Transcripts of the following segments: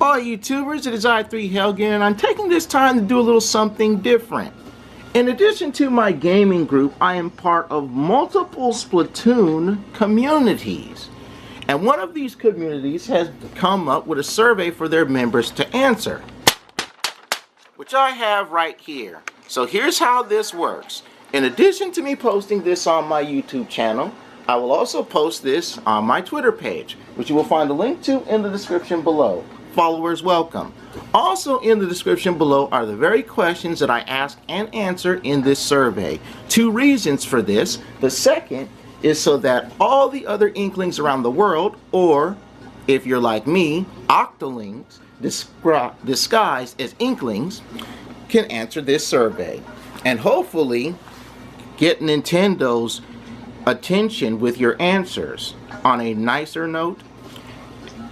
All YouTubers, it is I3Helgen, and I'm taking this time to do a little something different. In addition to my gaming group, I am part of multiple Splatoon communities. And one of these communities has come up with a survey for their members to answer, which I have right here. So here's how this works. In addition to me posting this on my YouTube channel, I will also post this on my Twitter page, which you will find a link to in the description below. Followers welcome. Also in the description below are the very questions that I ask and answer in this survey. Two reasons for this. The second is so that all the other inklings around the world, or if you're like me, octolings disguised as inklings, can answer this survey and hopefully get Nintendo's attention with your answers on a nicer note.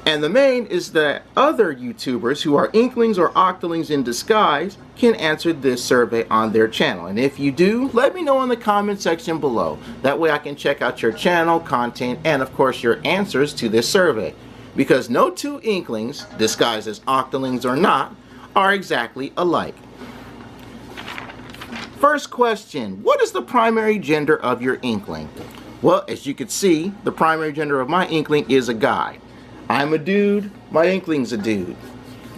And the main is that other YouTubers who are inklings or octolings in disguise can answer this survey on their channel. And if you do, let me know in the comment section below. That way I can check out your channel, content, and of course your answers to this survey. Because no two inklings, disguised as octolings or not, are exactly alike. First question, what is the primary gender of your inkling? Well, as you can see, the primary gender of my inkling is a guy. I'm a dude, my inkling's a dude.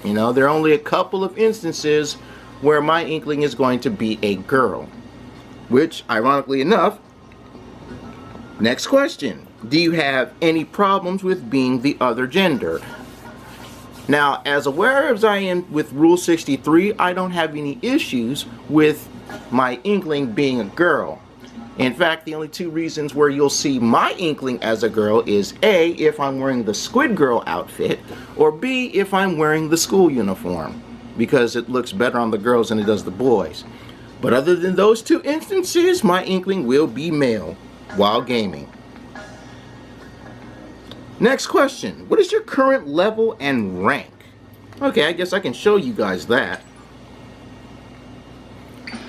You know, there are only a couple of instances where my inkling is going to be a girl. Which, ironically enough, next question. Do you have any problems with being the other gender? Now, as aware as I am with Rule 63, I don't have any issues with my inkling being a girl. In fact, the only two reasons where you'll see my inkling as a girl is A, if I'm wearing the Squid Girl outfit, or B, if I'm wearing the school uniform, because it looks better on the girls than it does the boys. But other than those two instances, my inkling will be male while gaming. Next question, what is your current level and rank? Okay, I guess I can show you guys that.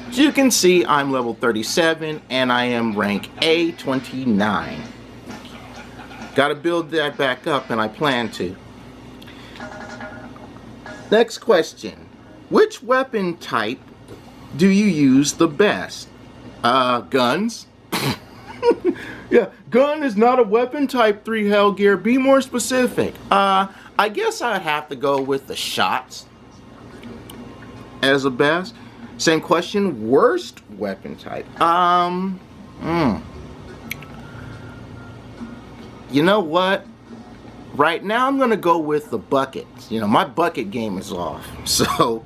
As you can see, I'm level 37 and I am rank A29. Gotta build that back up, and I plan to. Next question. Which weapon type do you use the best? Guns? Yeah, gun is not a weapon type 3 Hellgear. Be more specific. I guess I'd have to go with the shots as the best. Same question, worst weapon type. You know what? Right now I'm gonna go with the buckets. You know, my bucket game is off. So,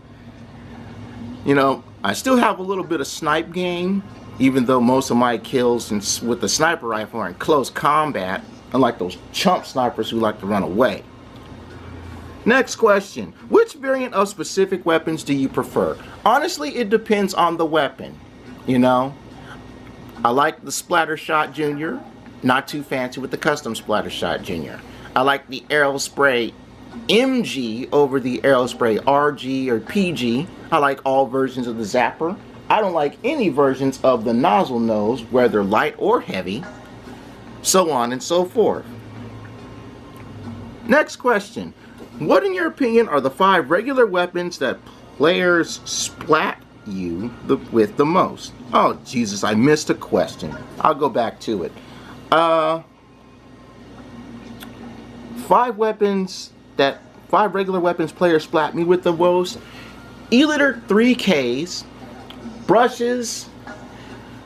you know, I still have a little bit of snipe game, even though most of my kills with the sniper rifle are in close combat, unlike those chump snipers who like to run away. Next question. Which variant of specific weapons do you prefer? Honestly, it depends on the weapon. You know, I like the Splatter Shot Junior. Not too fancy with the custom Splatter Shot Junior. I like the Arrow Spray MG over the Arrow Spray RG or PG. I like all versions of the Zapper. I don't like any versions of the nozzle nose, whether light or heavy. So on and so forth. Next question. What, in your opinion, are the 5 regular weapons that players splat you with the most? Oh, Jesus, I missed a question. I'll go back to it. 5 regular weapons players splat me with the most. E-liter 3Ks, brushes,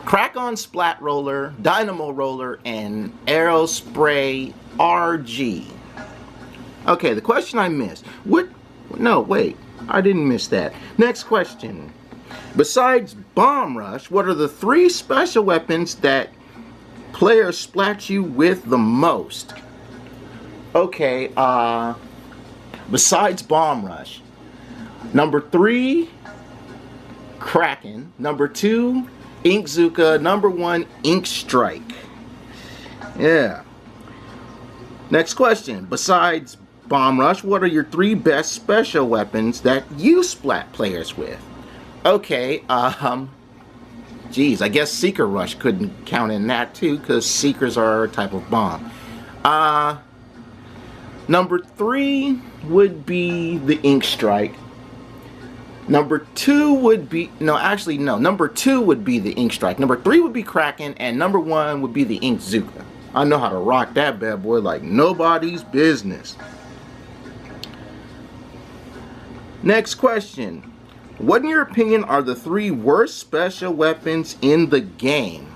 crack-on splat roller, dynamo roller, and arrow spray RG. Okay, the question I missed. No, wait. I didn't miss that. Next question. Besides Bomb Rush, what are the 3 special weapons that players splat you with the most? Okay, besides Bomb Rush. Number 3, Kraken. Number 2, Inkzooka. Number 1, Ink Strike. Yeah. Next question. Besides Bomb Rush, what are your 3 best special weapons that you splat players with? Okay, geez, I guess Seeker Rush couldn't count in that too, because Seekers are a type of bomb. Number 3 would be the ink strike. Number 2 would be, number 2 would be the ink strike. Number 3 would be Kraken, and number 1 would be the ink Zuka. I know how to rock that bad boy like nobody's business. Next question. What in your opinion are the 3 worst special weapons in the game?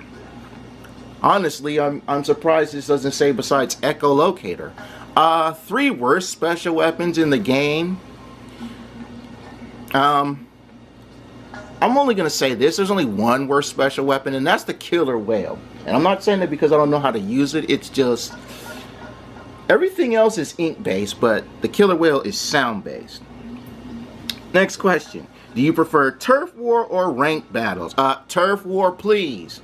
Honestly, I'm surprised this doesn't say besides echolocator. 3 worst special weapons in the game. I'm only going to say this. There's only one worst special weapon, and that's the killer whale. And I'm not saying it because I don't know how to use it. It's just everything else is ink based, but the killer whale is sound based. Next question. Do you prefer turf war or ranked battles? Turf war, please.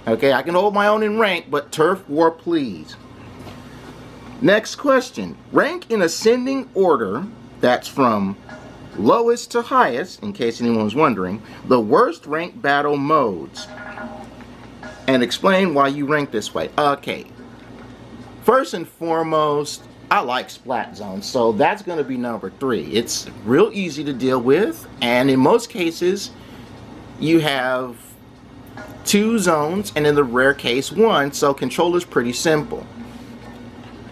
Okay, I can hold my own in rank, but turf war, please. Next question. Rank in ascending order, that's from lowest to highest, in case anyone's wondering, the worst ranked battle modes. And explain why you rank this way. Okay. First and foremost, I like splat zones, so that's going to be number 3. It's real easy to deal with, and in most cases, you have 2 zones, and in the rare case, 1, so control is pretty simple.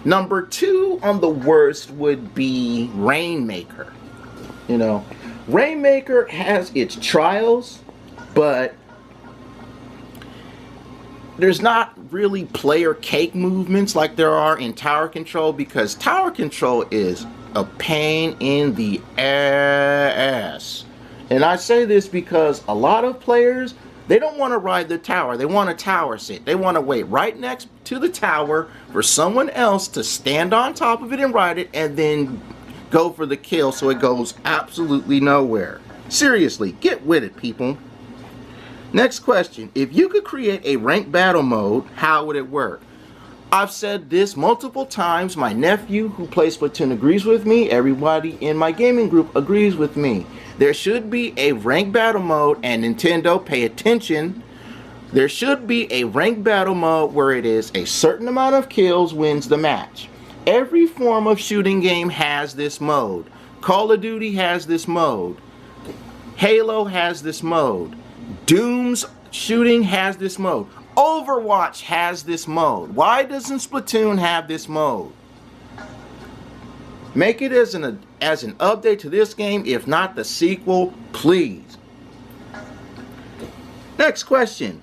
Number 2 on the worst would be Rainmaker. You know, Rainmaker has its trials, but there's not really player cake movements like there are in tower control, because tower control is a pain in the ass. And I say this because a lot of players, they don't want to ride the tower. They want a tower sit. They want to wait right next to the tower for someone else to stand on top of it and ride it, and then go for the kill, so it goes absolutely nowhere. Seriously, get with it, people. Next question. If you could create a ranked battle mode, how would it work? I've said this multiple times. My nephew who plays Splatoon agrees with me. Everybody in my gaming group agrees with me. There should be a ranked battle mode, and Nintendo, pay attention. There should be a ranked battle mode where it is a certain amount of kills wins the match. Every form of shooting game has this mode. Call of Duty has this mode. Halo has this mode. Doom's shooting has this mode. Overwatch has this mode. Why doesn't Splatoon have this mode? Make it as an update to this game, if not the sequel, please. Next question.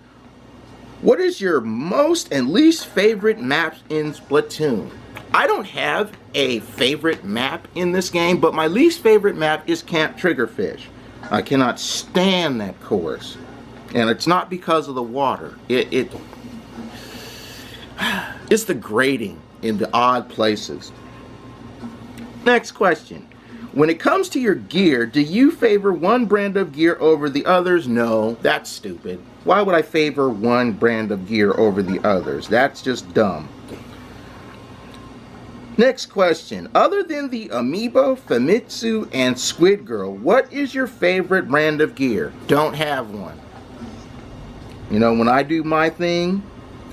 What is your most and least favorite maps in Splatoon? I don't have a favorite map in this game, but my least favorite map is Camp Triggerfish. I cannot stand that course. And it's not because of the water. It's the grading in the odd places. Next question. When it comes to your gear, do you favor one brand of gear over the others? No, that's stupid. Why would I favor one brand of gear over the others? That's just dumb. Next question. Other than the Amiibo, Famitsu, and Squid Girl, what is your favorite brand of gear? Don't have one. You know, when I do my thing...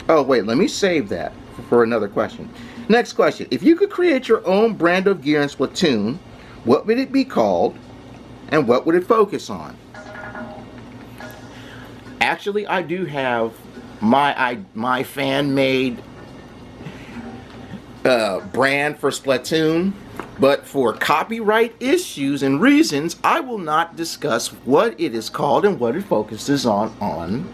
Oh, wait, let me save that for another question. Next question. If you could create your own brand of gear in Splatoon, what would it be called, and what would it focus on? Actually, I do have my fan-made brand for Splatoon, but for copyright issues and reasons, I will not discuss what it is called and what it focuses on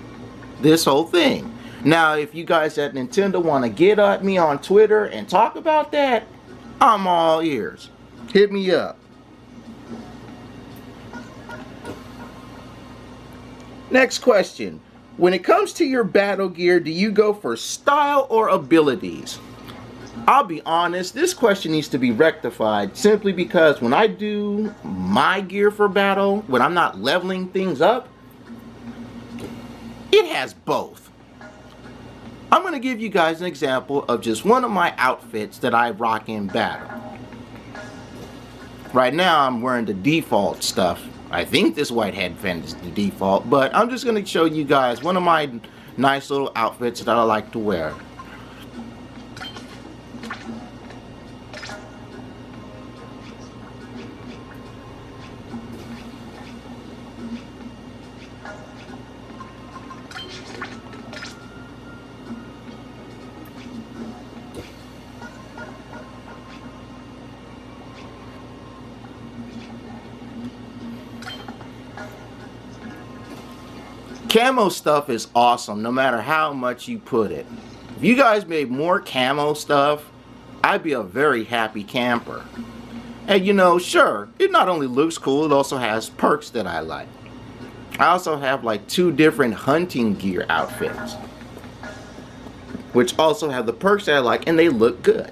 this whole thing. Now, if you guys at Nintendo want to get at me on Twitter and talk about that, I'm all ears. Hit me up. Next question. When it comes to your battle gear, do you go for style or abilities? I'll be honest, this question needs to be rectified simply because when I do my gear for battle, when I'm not leveling things up, it has both. I'm going to give you guys an example of just one of my outfits that I rock in battle. Right now I'm wearing the default stuff. I think this white headband is the default, but I'm just going to show you guys one of my nice little outfits that I like to wear. Camo stuff is awesome no matter how much you put it. If you guys made more camo stuff, I'd be a very happy camper. And you know, sure, it not only looks cool, it also has perks that I like. I also have like 2 different hunting gear outfits, which also have the perks that I like, and they look good.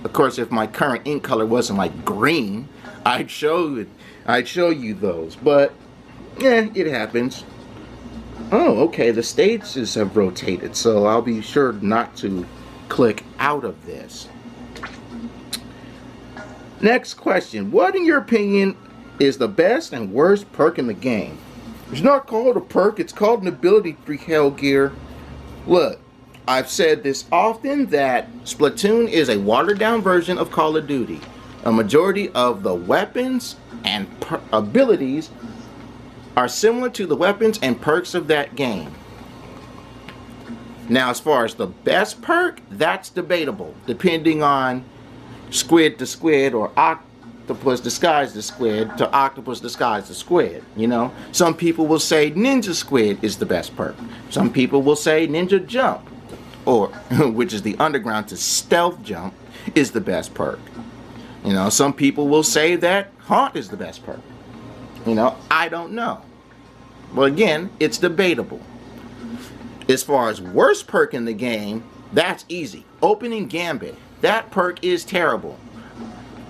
Of course, if my current ink color wasn't like green, I'd show you those, but yeah, it happens. Oh, okay, the stages have rotated, so I'll be sure not to click out of this. Next question. What, in your opinion, is the best and worst perk in the game? It's not called a perk, it's called an ability tree, Hellgear. Look, I've said this often that Splatoon is a watered-down version of Call of Duty. A majority of the weapons and abilities are similar to the weapons and perks of that game. Now, as far as the best perk, that's debatable, depending on squid to squid or octopus disguised as squid to octopus disguised as squid. You know, some people will say ninja squid is the best perk. Some people will say ninja jump, or which is the underground to stealth jump, is the best perk. You know, some people will say that haunt is the best perk. You know, I don't know. Well, again, it's debatable. As far as worst perk in the game, that's easy. Opening Gambit. That perk is terrible.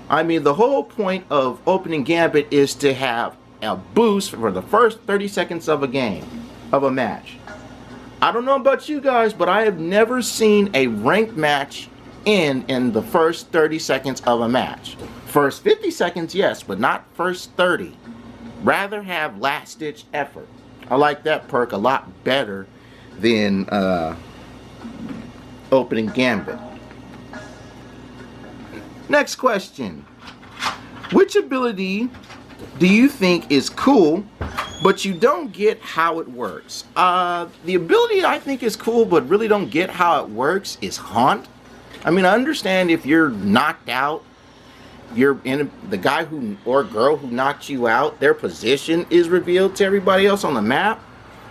I mean, the whole point of opening Gambit is to have a boost for the first 30 seconds of a game, of a match. I don't know about you guys, but I have never seen a ranked match in the first 30 seconds of a match. First 50 seconds, yes, but not first 30. Rather have last-ditch effort. I like that perk a lot better than opening Gambit. Next question. Which ability do you think is cool, but you don't get how it works? The ability I think is cool, but really don't get how it works is Haunt. I mean, I understand if you're knocked out, the guy who or girl who knocked you out, their position is revealed to everybody else on the map.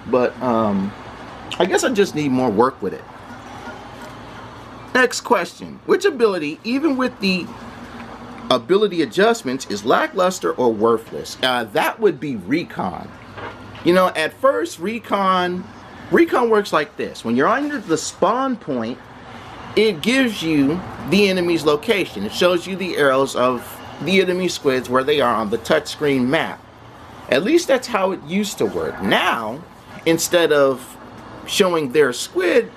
But I guess I just need more work with it. Next question. Which ability, even with the ability adjustments, is lackluster or worthless? That would be Recon. You know, at first, Recon works like this. When you're under the spawn point, it gives you the enemy's location. It shows you the arrows of the enemy squids where they are on the touchscreen map. At least that's how it used to work. Now, instead of showing their squid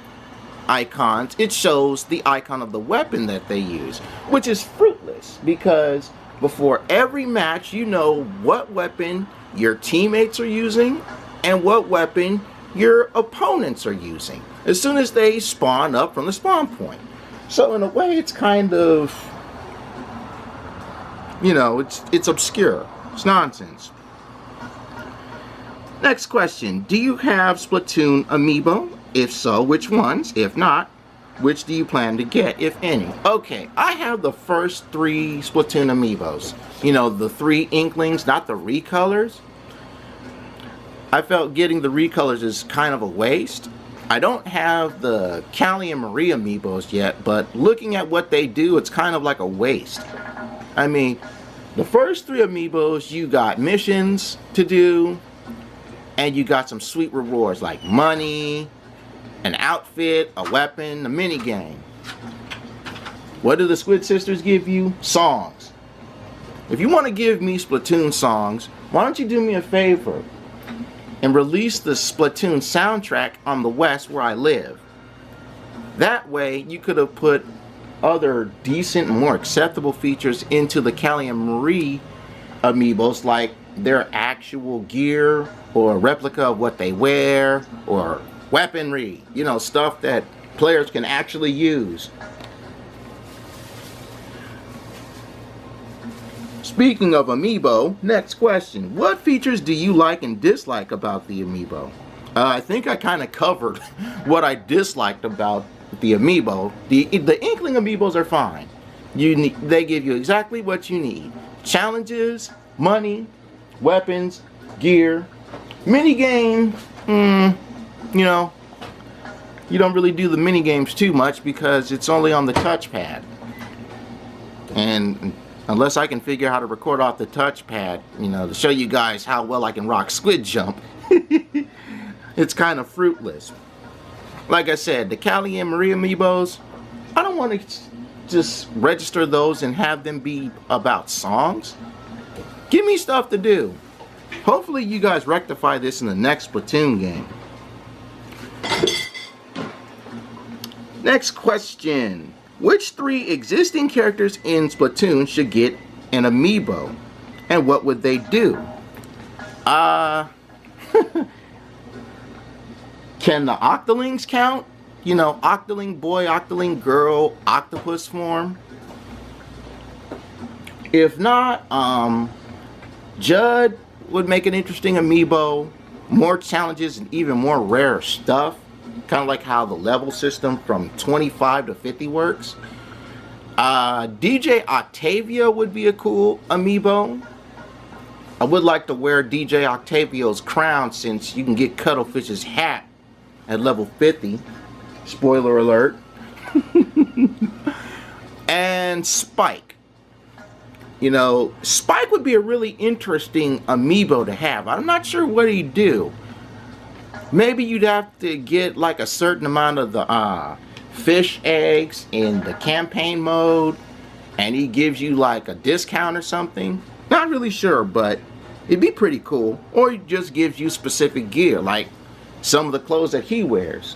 icons, it shows the icon of the weapon that they use, which is fruitless because before every match you know what weapon your teammates are using and what weapon your opponents are using as soon as they spawn up from the spawn point. So in a way it's kind of, you know, it's obscure. It's nonsense. Next question. Do you have Splatoon Amiibo? If so, which ones? If not, which do you plan to get, if any? Okay, I have the first 3 Splatoon Amiibos. You know, the 3 Inklings, not the recolors. I felt getting the recolors is kind of a waste. I don't have the Callie and Marie Amiibos yet, but looking at what they do, it's kind of like a waste. I mean, the first 3 Amiibos, you got missions to do, and you got some sweet rewards like money, an outfit, a weapon, a mini game. What do the Squid Sisters give you? Songs. If you want to give me Splatoon songs, why don't you do me a favor and release the Splatoon soundtrack on the West where I live? That way you could have put other decent, more acceptable features into the Callie and Marie Amiibos, like their actual gear or a replica of what they wear or weaponry, you know, stuff that players can actually use. Speaking of Amiibo, next question. What features do you like and dislike about the Amiibo? I think I kind of covered what I disliked about the Amiibo. The Inkling Amiibos are fine. They give you exactly what you need. Challenges, money, weapons, gear, minigame. you know, you don't really do the mini games too much because it's only on the touchpad. And unless I can figure out how to record off the touchpad, you know, to show you guys how well I can rock squid jump, it's kind of fruitless. Like I said, the Callie and Marie amiibos, I don't want to just register those and have them be about songs. Give me stuff to do. Hopefully you guys rectify this in the next Splatoon game. Next question. Which 3 existing characters in Splatoon should get an amiibo? And what would they do? Can the Octolings count? You know, Octoling boy, Octoling girl, octopus form? If not, Judd would make an interesting amiibo. More challenges and even more rare stuff. Kind of like how the level system from 25 to 50 works. DJ Octavio would be a cool amiibo. I would like to wear DJ Octavio's crown since you can get Cuttlefish's hat at level 50. Spoiler alert. And Spike. You know, Spike would be a really interesting amiibo to have. I'm not sure what he'd do. Maybe you'd have to get like a certain amount of the fish eggs in the campaign mode, and he gives you like a discount or something. Not really sure, but it'd be pretty cool. Or he just gives you specific gear, like some of the clothes that he wears.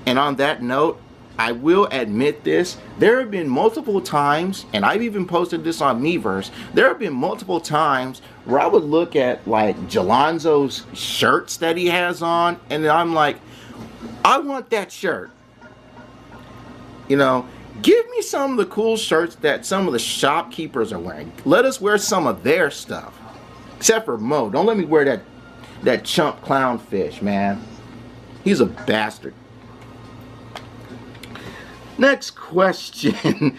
And on that note, I will admit this, there have been multiple times, and I've even posted this on Miiverse, there have been multiple times where I would look at like Jalonzo's shirts that he has on, and I'm like, I want that shirt. You know, give me some of the cool shirts that some of the shopkeepers are wearing. Let us wear some of their stuff. Except for Mo. Don't let me wear that chump clownfish, man. He's a bastard. Next question.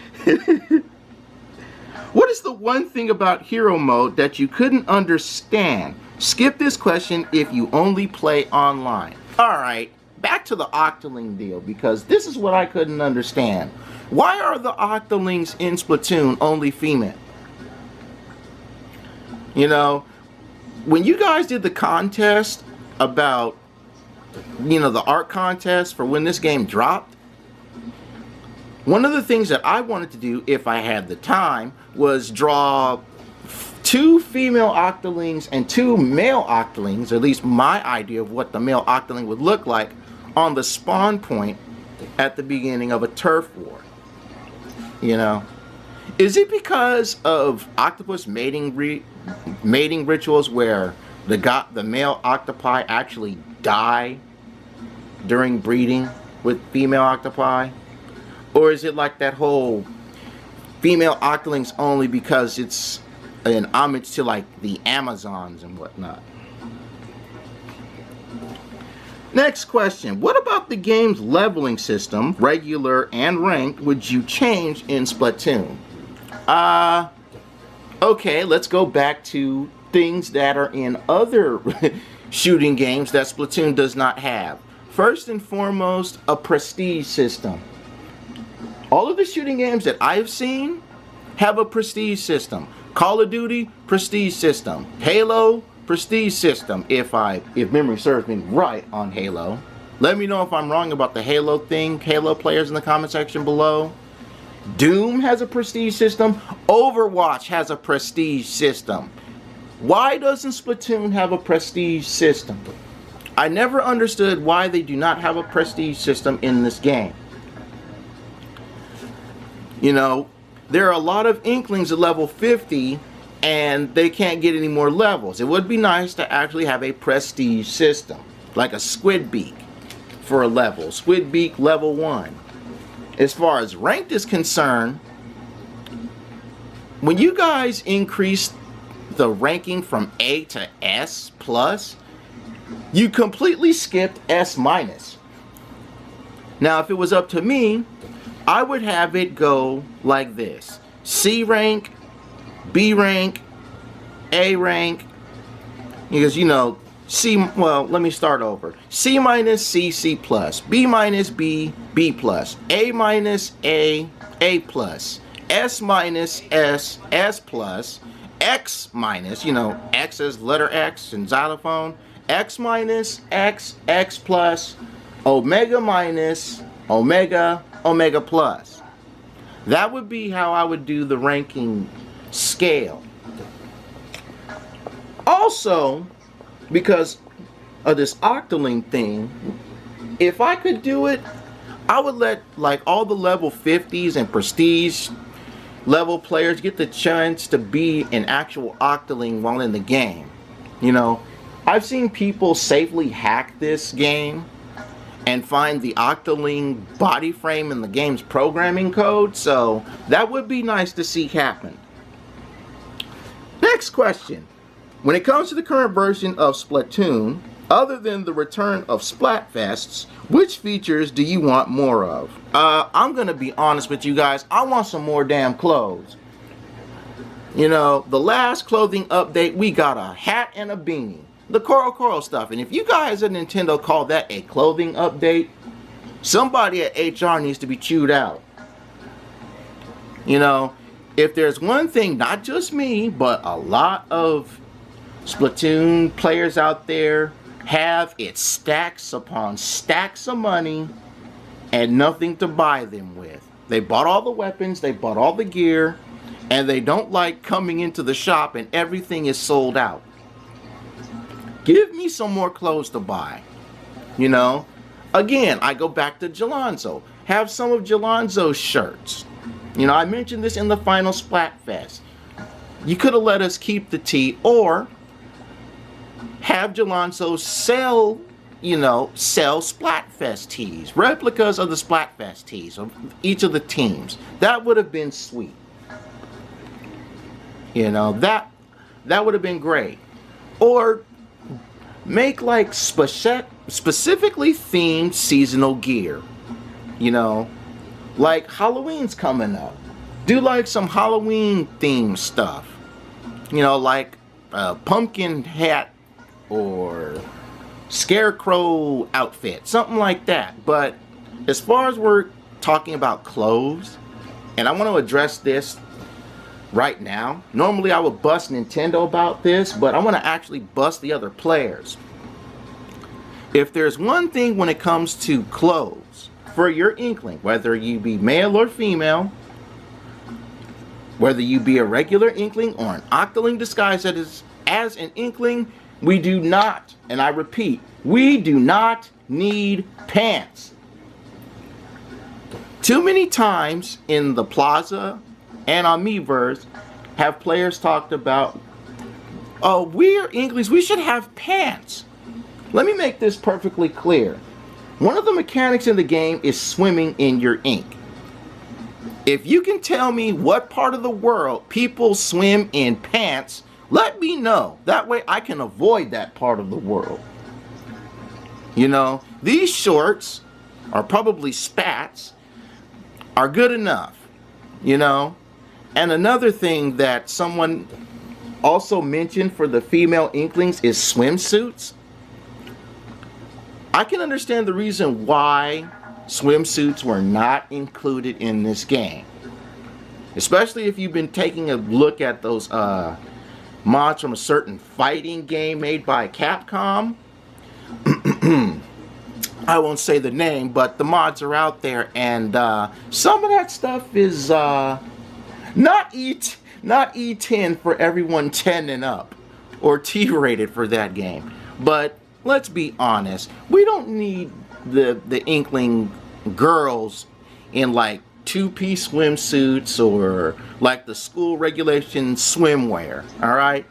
What is the one thing about hero mode that you couldn't understand? Skip this question if you only play online. Alright, back to the Octoling deal, because this is what I couldn't understand. Why are the Octolings in Splatoon only female? You know, when you guys did the contest about, you know, the art contest for when this game dropped, one of the things that I wanted to do, if I had the time, was draw 2 female Octolings and 2 male Octolings, or at least my idea of what the male Octoling would look like, on the spawn point at the beginning of a turf war. You know? Is it because of octopus mating rituals where the male octopi actually die during breeding with female octopi? Or is it like that whole female Octolings only because it's an homage to like the Amazons and whatnot? Next question. What about the game's leveling system, regular and ranked, would you change in Splatoon? Okay, let's go back to things that are in other shooting games that Splatoon does not have. First and foremost, a prestige system. All of the shooting games that I've seen have a prestige system. Call of Duty, prestige system. Halo, prestige system. If memory serves me right on Halo. Let me know if I'm wrong about the Halo thing, Halo players, in the comment section below. Doom has a prestige system. Overwatch has a prestige system. Why doesn't Splatoon have a prestige system? I never understood why they do not have a prestige system in this game. You know, there are a lot of Inklings at level 50 and they can't get any more levels. It would be nice to actually have a prestige system, like a Squid Beak for a level. Squid Beak level 1. As far as ranked is concerned, when you guys increased the ranking from A to S plus, you completely skipped S minus. Now, if it was up to me, I would have it go like this: C rank, B rank, A rank, because, you know, C, well, let me start over. C minus C, C plus. B minus B, B plus. A minus A, A plus. S minus S, S plus. X minus, you know, X is letter X in xylophone. X minus X, X plus. Omega minus Omega, Omega plus. That would be how I would do the ranking scale. Also, because of this octoling thing, if I could do it, I would let like all the level 50s and prestige level players get the chance to be an actual octoling while in the game. You know, I've seen people safely hack this game and find the octoling body frame in the game's programming code, so that would be nice to see happen. Next question. When it comes to the current version of Splatoon, other than the return of Splatfests, which features do you want more of? I'm gonna be honest with you guys, I want some more damn clothes. You know, the last clothing update, we got a hat and a beanie. The Coral stuff, and if you guys at Nintendo call that a clothing update, somebody at HR needs to be chewed out. You know, if there's one thing, not just me, but a lot of Splatoon players out there have, it's stacks upon stacks of money and nothing to buy them with. They bought all the weapons, they bought all the gear, and they don't like coming into the shop and everything is sold out. Give me some more clothes to buy. You know, again, I go back to Jalonzo. Have some of Jalonzo's shirts. You know, I mentioned this in the final Splatfest. You could have let us keep the tee, or have Jalonzo sell, you know, sell Splatfest tees, replicas of the Splatfest tees of each of the teams. That would have been sweet. You know, that would have been great. Or make like specifically themed seasonal gear. You know, like Halloween's coming up. Do like some Halloween themed stuff. You know, like a pumpkin hat or scarecrow outfit, something like that. But as far as we're talking about clothes, and I want to address this right now. Normally I would bust Nintendo about this, but I want to actually bust the other players. If there's one thing when it comes to clothes for your inkling, whether you be male or female, whether you be a regular inkling or an octoling disguised as an inkling, we do not, and I repeat, we do not need pants. Too many times in the Plaza and on Miiverse have players talked about, oh, we're Inklings, we should have pants. Let me make this perfectly clear. One of the mechanics in the game is swimming in your ink. If you can tell me what part of the world people swim in pants, let me know. That way I can avoid that part of the world. You know, these shorts, or probably spats, are good enough. You know? And another thing that someone also mentioned for the female Inklings is swimsuits. I can understand the reason why swimsuits were not included in this game. Especially if you've been taking a look at those mods from a certain fighting game made by Capcom. I won't say the name, but the mods are out there, and some of that stuff is not E10 for everyone 10 and up, or T-rated for that game. But let's be honest, we don't need the Inkling girls in like two-piece swimsuits or like the school regulation swimwear. All right,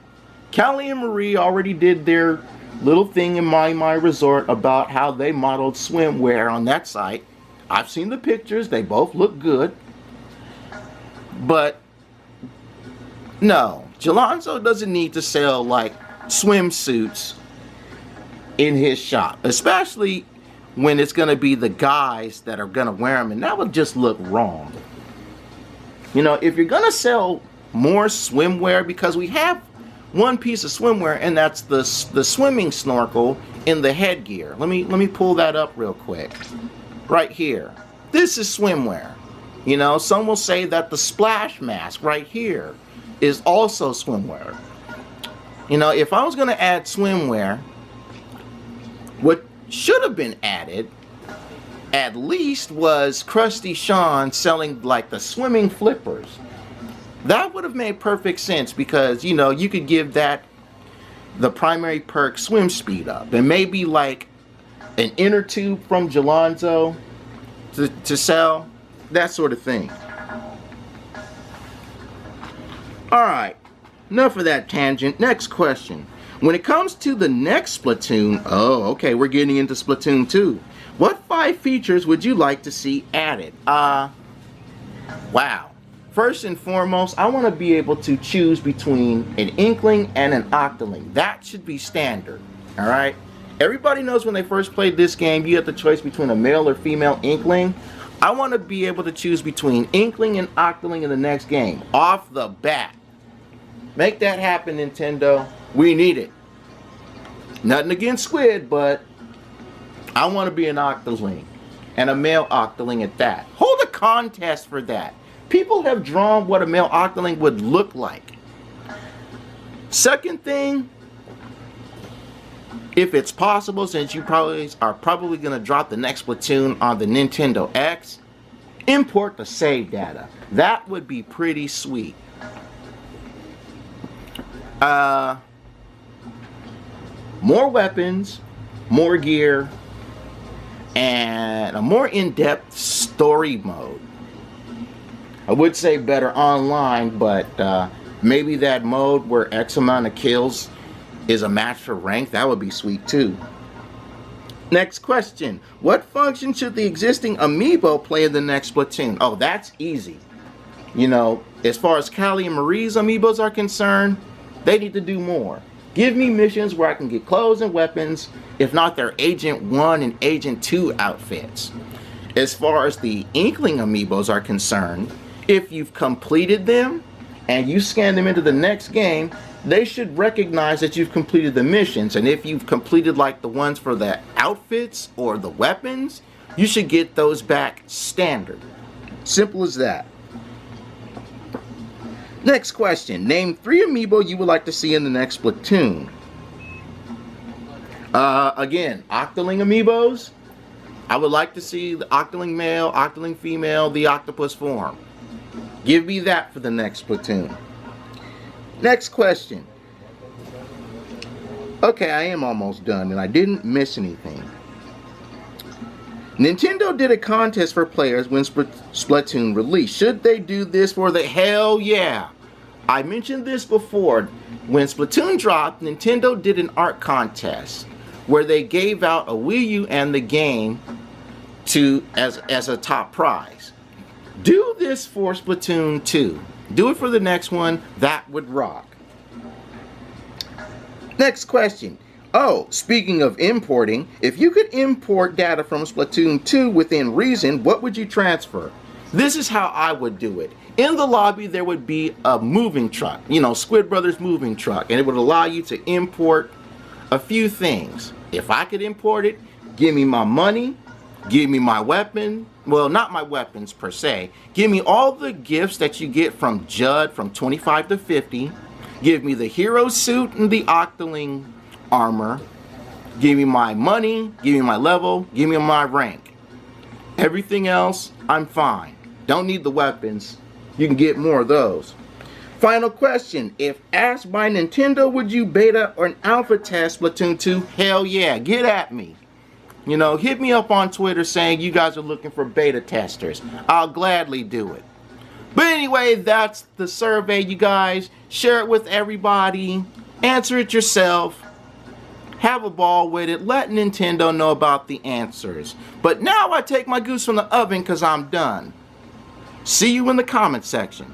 Callie and Marie already did their little thing in My Resort about how they modeled swimwear on that site. I've seen the pictures, they both look good. But no, Jalonzo doesn't need to sell like swimsuits in his shop, especially when it's going to be the guys that are going to wear them, and that would just look wrong. You know, if you're going to sell more swimwear, because we have one piece of swimwear, and that's the swimming snorkel in the headgear. Let me pull that up real quick. Right here. This is swimwear. You know, some will say that the splash mask right here is also swimwear. You know, if I was going to add swimwear, what should have been added at least was Krusty Sean selling like the swimming flippers. That would have made perfect sense because, you know, you could give that the primary perk swim speed up and maybe like an inner tube from Jalonzo to sell, that sort of thing. Alright, enough of that tangent. Next question. When it comes to the next Splatoon, oh, okay, we're getting into Splatoon 2. What 5 features would you like to see added? Wow. First and foremost, I want to be able to choose between an inkling and an octoling. That should be standard, alright? Everybody knows when they first played this game, you have the choice between a male or female inkling. I want to be able to choose between inkling and octoling in the next game, off the bat. Make that happen, Nintendo. We need it. Nothing against Squid, but I want to be an octoling, and a male octoling at that. Hold a contest for that. People have drawn what a male octoling would look like. Second thing, if it's possible, since you are probably going to drop the next Splatoon on the Nintendo X, import the save data. That would be pretty sweet. More weapons, more gear, and a more in-depth story mode. I would say better online, but maybe that mode where X amount of kills is a match for rank, that would be sweet too. Next question. What function should the existing Amiibo play in the next Splatoon? Oh, that's easy. You know, as far as Callie and Marie's Amiibos are concerned, they need to do more. Give me missions where I can get clothes and weapons, if not their Agent 1 and Agent 2 outfits. As far as the Inkling Amiibos are concerned, if you've completed them and you scan them into the next game, they should recognize that you've completed the missions. And if you've completed like the ones for the outfits or the weapons, you should get those back standard. Simple as that. Next question. Name 3 Amiibo you would like to see in the next Splatoon. Again, Octoling Amiibos. I would like to see the Octoling male, Octoling female, the octopus form. Give me that for the next Splatoon. Next question. Okay, I am almost done and I didn't miss anything. Nintendo did a contest for players when Splatoon released. Should they do this for the hell yeah? I mentioned this before. When Splatoon dropped, Nintendo did an art contest where they gave out a Wii U and the game as a top prize. Do this for Splatoon 2. Do it for the next one. That would rock. Next question. Oh, speaking of importing, if you could import data from Splatoon 2 within reason, what would you transfer? This is how I would do it. In the lobby, there would be a moving truck. You know, Squid Brothers moving truck. And it would allow you to import a few things. If I could import it, give me my money, give me my weapon. Well, not my weapons per se. Give me all the gifts that you get from Judd from 25 to 50. Give me the hero suit and the octoling armor. Give me my money, give me my level, give me my rank. Everything else, I'm fine. Don't need the weapons. You can get more of those. Final question. If asked by Nintendo, would you beta or an alpha test Splatoon 2? Hell yeah, get at me. You know, hit me up on Twitter saying you guys are looking for beta testers. I'll gladly do it. But anyway, that's the survey, you guys. Share it with everybody. Answer it yourself. Have a ball with it. Let Nintendo know about the answers. But now I take my goose from the oven because I'm done. See you in the comment section.